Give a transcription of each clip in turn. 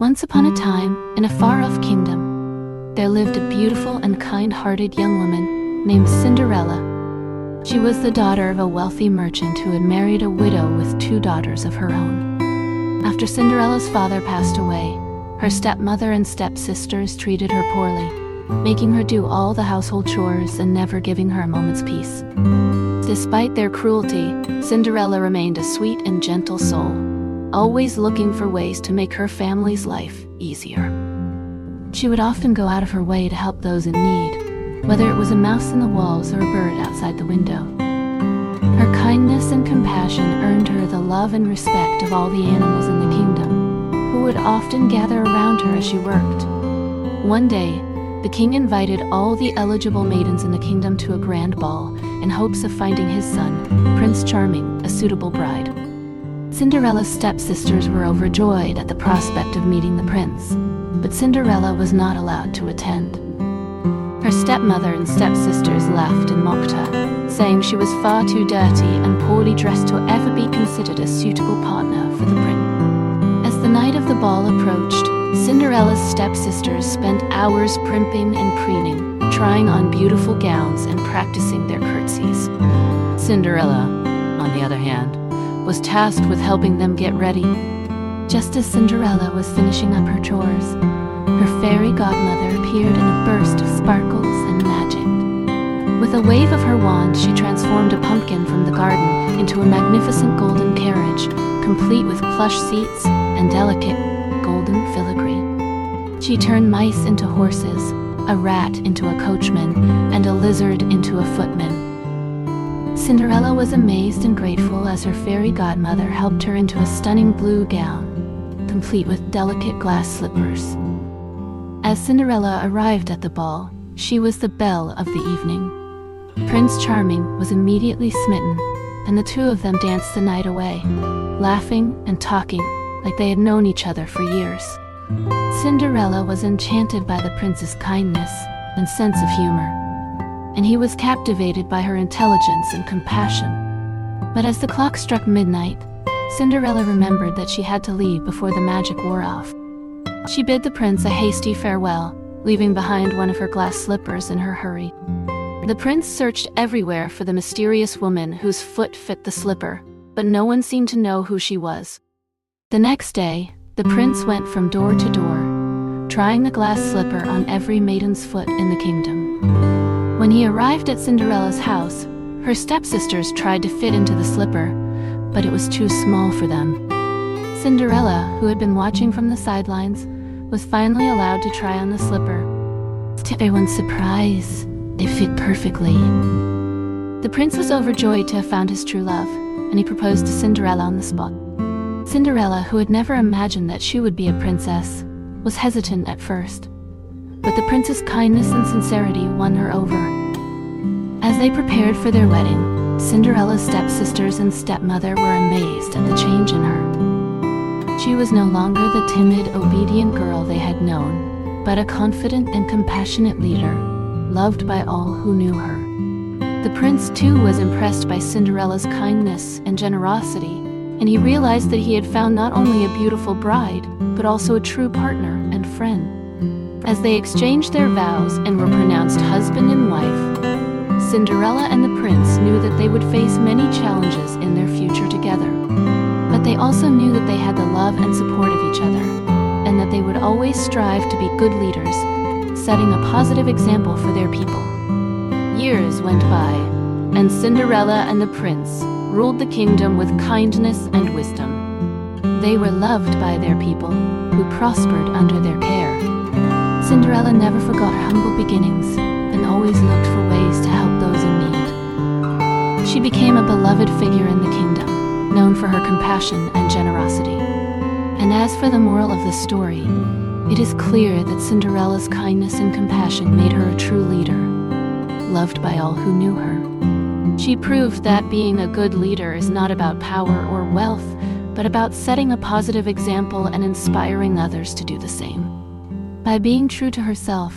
Once upon a time, in a far-off kingdom, there lived a beautiful and kind-hearted young woman named Cinderella. She was the daughter of a wealthy merchant who had married a widow with 2 daughters of her own. After Cinderella's father passed away, her stepmother and stepsisters treated her poorly, making her do all the household chores and never giving her a moment's peace. Despite their cruelty, Cinderella remained a sweet and gentle soul, always looking for ways to make her family's life easier. She would often go out of her way to help those in need, whether it was a mouse in the walls or a bird outside the window. Her kindness and compassion earned her the love and respect of all the animals in the kingdom, who would often gather around her as she worked. One day, the king invited all the eligible maidens in the kingdom to a grand ball in hopes of finding his son, Prince Charming, a suitable bride. Cinderella's stepsisters were overjoyed at the prospect of meeting the prince, but Cinderella was not allowed to attend. Her stepmother and stepsisters laughed and mocked her, saying she was far too dirty and poorly dressed to ever be considered a suitable partner for the prince. As the night of the ball approached, Cinderella's stepsisters spent hours primping and preening, trying on beautiful gowns and practicing their curtsies. Cinderella, on the other hand, was tasked with helping them get ready. Just as Cinderella was finishing up her chores, her fairy godmother appeared in a burst of sparkles and magic. With a wave of her wand, she transformed a pumpkin from the garden into a magnificent golden carriage, complete with plush seats and delicate golden filigree. She turned mice into horses, a rat into a coachman, and a lizard into a footman. Cinderella was amazed and grateful as her fairy godmother helped her into a stunning blue gown, complete with delicate glass slippers. As Cinderella arrived at the ball, she was the belle of the evening. Prince Charming was immediately smitten, and the 2 of them danced the night away, laughing and talking like they had known each other for years. Cinderella was enchanted by the prince's kindness and sense of humor, and he was captivated by her intelligence and compassion. But as the clock struck midnight, Cinderella remembered that she had to leave before the magic wore off. She bid the prince a hasty farewell, leaving behind one of her glass slippers in her hurry. The prince searched everywhere for the mysterious woman whose foot fit the slipper, but no one seemed to know who she was. The next day, the prince went from door to door, trying the glass slipper on every maiden's foot in the kingdom. When he arrived at Cinderella's house, her stepsisters tried to fit into the slipper, but it was too small for them. Cinderella, who had been watching from the sidelines, was finally allowed to try on the slipper. To everyone's surprise, it fit perfectly. The prince was overjoyed to have found his true love, and he proposed to Cinderella on the spot. Cinderella, who had never imagined that she would be a princess, was hesitant at first, but the prince's kindness and sincerity won her over. As they prepared for their wedding, Cinderella's stepsisters and stepmother were amazed at the change in her. She was no longer the timid, obedient girl they had known, but a confident and compassionate leader, loved by all who knew her. The prince, too, was impressed by Cinderella's kindness and generosity, and he realized that he had found not only a beautiful bride, but also a true partner and friend. As they exchanged their vows and were pronounced husband and wife, Cinderella and the prince knew that they would face many challenges in their future together. But they also knew that they had the love and support of each other, and that they would always strive to be good leaders, setting a positive example for their people. Years went by, and Cinderella and the prince ruled the kingdom with kindness and wisdom. They were loved by their people, who prospered under their care. Cinderella never forgot her humble beginnings, and always looked for ways to help those in need. She became a beloved figure in the kingdom, known for her compassion and generosity. And as for the moral of the story, it is clear that Cinderella's kindness and compassion made her a true leader, loved by all who knew her. She proved that being a good leader is not about power or wealth, but about setting a positive example and inspiring others to do the same. By being true to herself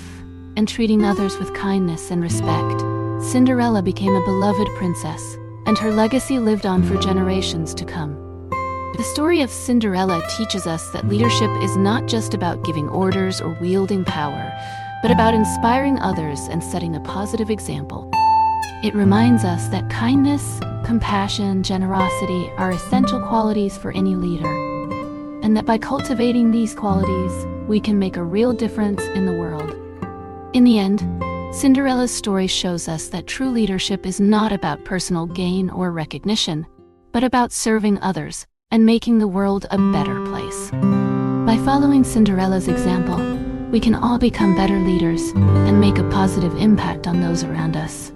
and treating others with kindness and respect, Cinderella became a beloved princess, and her legacy lived on for generations to come. The story of Cinderella teaches us that leadership is not just about giving orders or wielding power, but about inspiring others and setting a positive example. It reminds us that kindness, compassion, generosity are essential qualities for any leader, and that by cultivating these qualities, we can make a real difference in the world. In the end, Cinderella's story shows us that true leadership is not about personal gain or recognition, but about serving others and making the world a better place. By following Cinderella's example, we can all become better leaders and make a positive impact on those around us.